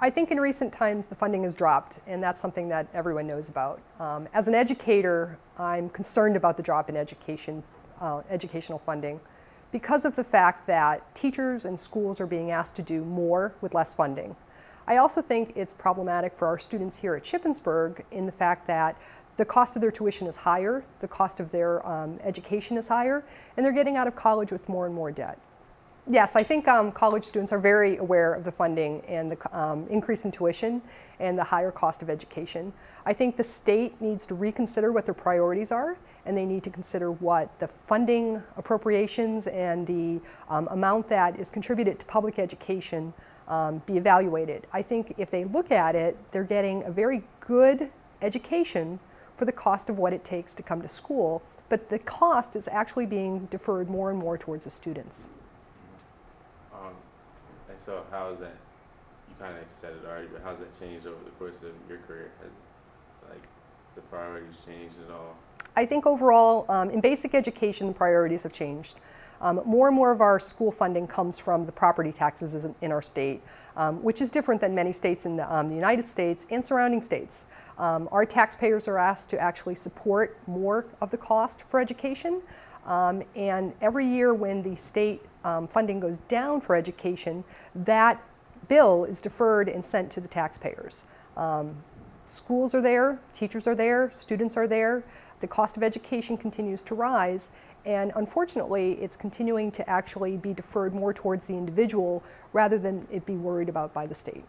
I think in recent times the funding has dropped, and that's something that everyone knows about. As an educator, I'm concerned about the drop in educational funding because of the fact that teachers and schools are being asked to do more with less funding. I also think it's problematic for our students here at Shippensburg in the fact that the cost of their tuition is higher, the cost of their education is higher, and they're getting out of college with more and more debt. Yes, I think college students are very aware of the funding and the increase in tuition and the higher cost of education. I think the state needs to reconsider what their priorities are, and they need to consider what the funding appropriations and the amount that is contributed to public education be evaluated. I think if they look at it, they're getting a very good education for the cost of what it takes to come to school, but the cost is actually being deferred more and more towards the students. And so how is that, you kind of said it already, but how has that changed over the course of your career? Has like the priorities changed at all? I think overall, in basic education, the priorities have changed. More and more of our school funding comes from the property taxes in our state, which is different than many states in the United States and surrounding states. Our taxpayers are asked to actually support more of the cost for education, and every year when the state funding goes down for education, that bill is deferred and sent to the taxpayers. Schools are there, teachers are there, students are there. The cost of education continues to rise, and unfortunately it's continuing to actually be deferred more towards the individual rather than it be worried about by the state.